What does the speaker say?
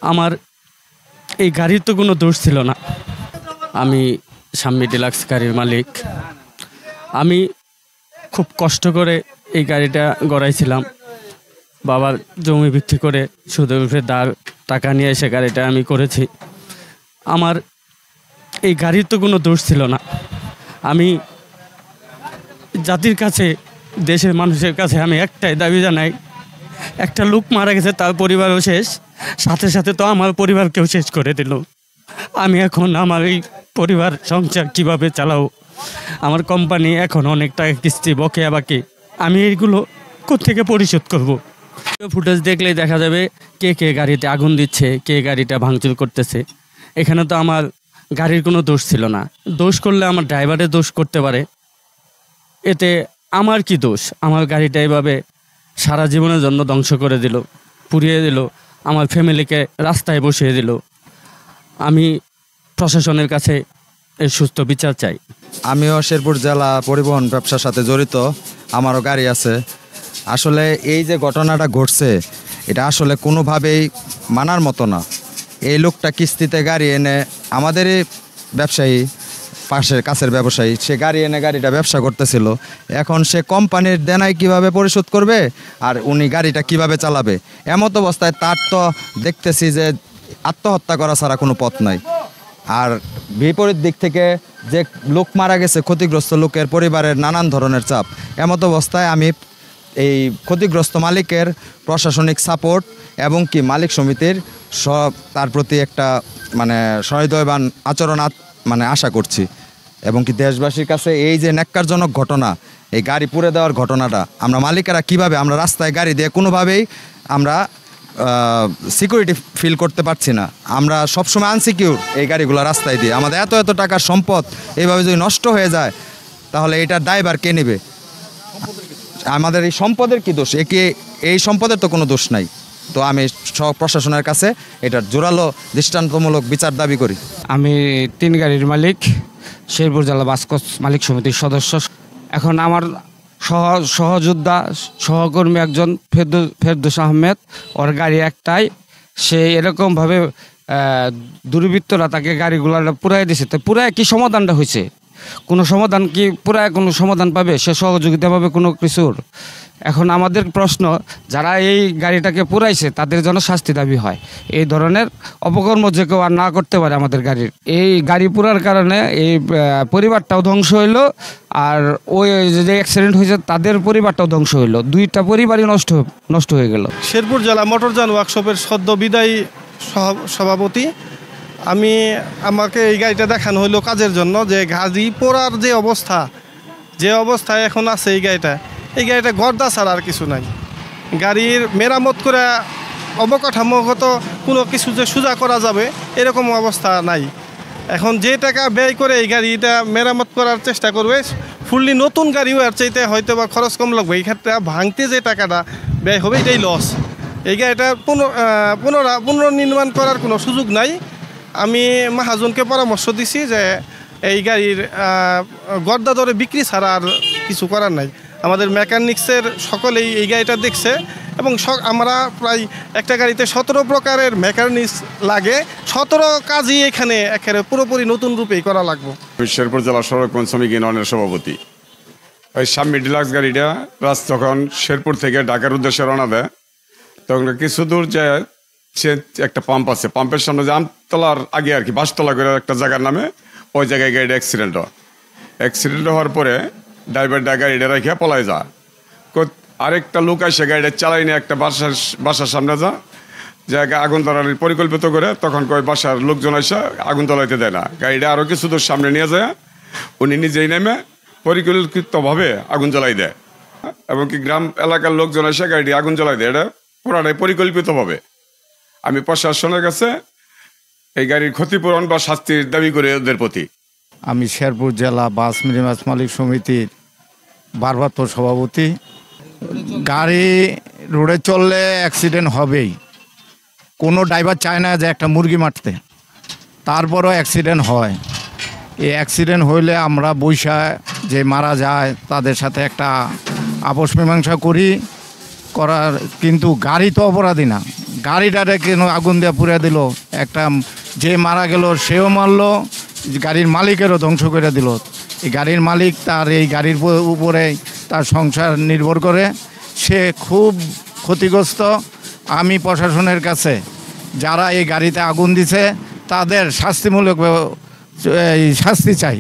আমার এই গাড়ির তো কোনো দোষ ছিল না। আমি শাম্মী ডিলাক্স গাড়ির মালিক। আমি খুব কষ্ট করে এই গাড়িটা গড়াইছিলাম। বাবার জমি বিক্রি করে সুদের উপরে টাকা নিয়ে এসে গাড়িটা আমি করেছি। আমার এই গাড়ির তো কোনো দোষ ছিল না। আমি জাতির কাছে, দেশের মানুষের কাছে আমি একটাই দাবি জানাই, একটা লোক মারা গেছে, তার পরিবারও শেষ, সাথে সাথে তো আমার পরিবারকেও শেষ করে দিল। আমি এখন আমার এই পরিবার সংসার কিভাবে চালাবো? আমার কোম্পানি এখন অনেক টাকা কিস্তি বকেয়া বাকি, আমি এইগুলো কোত্থেকে পরিশোধ করব? ফুটেজ দেখলেই দেখা যাবে কে কে গাড়িতে আগুন দিচ্ছে, কে গাড়িটা ভাঙচুর করতেছে। এখানে তো আমার গাড়ির কোনো দোষ ছিল না। দোষ করলে আমার ড্রাইভারের দোষ করতে পারে, এতে আমার কি দোষ? আমার গাড়িটা এভাবে সারা জীবনের জন্য ধ্বংস করে দিল, পুড়িয়ে দিল, আমার ফ্যামিলিকে রাস্তায় বসিয়ে দিল। আমি প্রশাসনের কাছে এর সুস্থ বিচার চাই। আমিও শেরপুর জেলা পরিবহন ব্যবসার সাথে জড়িত, আমারও গাড়ি আছে। আসলে এই যে ঘটনাটা ঘটছে, এটা আসলে কোনোভাবেই মানার মতো না। এই লোকটা কিস্তিতে গাড়ি এনে, আমাদেরই ব্যবসায়ী, পাশের কাছের ব্যবসায়ী, সে গাড়ি এনে গাড়িটা ব্যবসা করতেছিল। এখন সে কোম্পানির দেনায় কিভাবে পরিশোধ করবে আর উনি গাড়িটা কিভাবে চালাবে? এমত অবস্থায় তার তো দেখতেছি যে আত্মহত্যা করা ছাড়া কোনো পথ নাই। আর বিপরীত দিক থেকে যে লোক মারা গেছে, ক্ষতিগ্রস্ত লোকের পরিবারের নানান ধরনের চাপ। এমত অবস্থায় আমি এই ক্ষতিগ্রস্ত মালিকের প্রশাসনিক সাপোর্ট এবং কি মালিক সমিতির তার প্রতি একটা সহৃদয়বান আচরণ আশা করছি। এবং কি দেশবাসীর কাছে এই যে ন্যাক্কারজনক ঘটনা, এই গাড়ি পুড়ে দেওয়ার ঘটনাটা, আমরা মালিকেরা কিভাবে আমরা রাস্তায় গাড়ি দিয়ে কোনোভাবেই আমরা সিকিউরিটি ফিল করতে পারছি না। আমরা সবসময় আনসিকিউর এই গাড়িগুলো রাস্তায় দিয়ে। আমাদের এত এত টাকার সম্পদ এইভাবে যদি নষ্ট হয়ে যায়, তাহলে এটার দায়ভার কে নেবে? আমাদের এই সম্পদের কি দোষ? এই সম্পদের তো কোনো দোষ নাই। তো আমি সব প্রশাসনের কাছে এটার জোরালো দৃষ্টান্তমূলক বিচার দাবি করি। আমি 3 গাড়ির মালিক, শেরপুর জেলা বাসকস মালিক সমিতির সদস্য। এখন আমার সহযোদ্ধা সহকর্মী একজন ফেরদৌস আহমেদ, ওর গাড়ি একটাই। সে এরকমভাবে দুর্বৃত্তরা তাকে গাড়িগুলো পুরাই দিছে। তো পুরায় কি সমাধানটা হয়েছে? কোনো সমাধান কি পুরায় কোনো সমাধান পাবে? সে সহযোগিতা পাবে কোনো কিছুর? এখন আমাদের প্রশ্ন, যারা এই গাড়িটাকে পুরাইছে তাদের জন্য শাস্তি দাবি হয়। এই ধরনের অপকর্ম যে কেউ আর না করতে পারে আমাদের গাড়ির। এই গাড়ি পুরার কারণে এই পরিবারটাও ধ্বংস হইলো, আর ওই যে অ্যাক্সিডেন্ট হয়েছে তাদের পরিবারটাও ধ্বংস হইলো। 2টা পরিবারই নষ্ট হয়ে গেল। শেরপুর জেলা মোটরযান ওয়ার্কশপের সদ্য বিদায়ী সভাপতি। আমাকে এই গাড়িটা দেখানো হইলো কাজের জন্য, যে গাড়ি পোড়ার যে অবস্থায় এখন আছে এই গাড়িটা গর্দা ছাড়া আর কিছু নাই। গাড়ির মেরামত করে অবকাঠামোগত কোনো কিছু যে সোজা করা যাবে এরকম অবস্থা নাই। এখন যে টাকা ব্যয় করে এই গাড়িটা মেরামত করার চেষ্টা করবে, ফুললি নতুন গাড়িও এর চাইতে হয়তো বা খরচ কম লাগবে। এই ক্ষেত্রে ভাঙতে যে টাকাটা ব্যয় হবে এটাই লস। এই গাড়িটা পুনর্নির্মাণ করার কোনো সুযোগ নাই। আমি মহাজনকে পরামর্শ দিছি যে এই গাড়ির গর্দা দরে বিক্রি ছাড়া আর কিছু করার নাই। আমাদের মেকানিক্সের সকলেই এই গাড়িটা দেখছে এবং আমরা প্রায় একটা গাড়িতে 17 প্রকারের মেকানিক্স লাগে। 17 কাজই এখানে একেবারে পুরোপুরি নতুন রূপেই করা লাগবে। শেরপুর জেলা সড়ক শ্রমিক ইউনিয়নের সভাপতি। ওই শাম্মী ডিলাক্স গাড়িটা যখন শেরপুর থেকে ঢাকার উদ্দেশ্যে রওনা দেয়, তখন কিছু দূর যায় সে একটা পাম্প আছে, পাম্পের সামনে যে আমতলার আগে আর কি, বাসতলা করে একটা জায়গার নামে, ওই জায়গায় গাড়িটা অ্যাক্সিডেন্ট হওয়ার পরে ড্রাইভারটা গাড়িটা রেখে পলায় যা। আরেকটা লোক আসে গাড়িটা চালাই নিয়ে একটা বাসার সামনে জায়গা আগুন ধরানোর পরিকল্পিত করে, তখন কয় বাসার লোকজন এসে আগুন জ্বলাইতে দেয় না। গাড়িটা আরও কিছু দূর সামনে নিয়ে যায়, উনি নিজেই নেমে পরিকল্পিতভাবে আগুন জ্বলাই দেয় এবং কি গ্রাম এলাকার লোকজন এসে গাড়িটি আগুন জ্বলাই দেয়। এটা পুরাটাই পরিকল্পিতভাবে। আমি প্রশাসনের কাছে এই গাড়ির ক্ষতিপূরণ বা শাস্তির দাবি করি ওদের প্রতি। আমি শেরপুর জেলা বাস মিনিবাস মালিক সমিতির ভারপ্রাপ্ত সভাপতি। গাড়ি রোডে চললে অ্যাক্সিডেন্ট হবেই। কোনো ড্রাইভার চায় না যে একটা মুরগি মারতে, তারপরও অ্যাক্সিডেন্ট হয়। এই অ্যাক্সিডেন্ট হইলে আমরা বৈশা যে মারা যায় তাদের সাথে একটা আপোষ মীমাংসা করার, কিন্তু গাড়ি তো অপরাধী না। গাড়িটারে কেন আগুন দিয়ে পুড়ে দিল, একটা যে মারা গেল সেও মারলো, গাড়ির মালিকেরও ধ্বংস করে দিল। এই গাড়ির মালিক তার এই গাড়ির উপরে তার সংসার নির্ভর করে, সে খুব ক্ষতিগ্রস্ত। আমি প্রশাসনের কাছে যারা এই গাড়িতে আগুন দিছে তাদের শাস্তিমূলক শাস্তি চাই।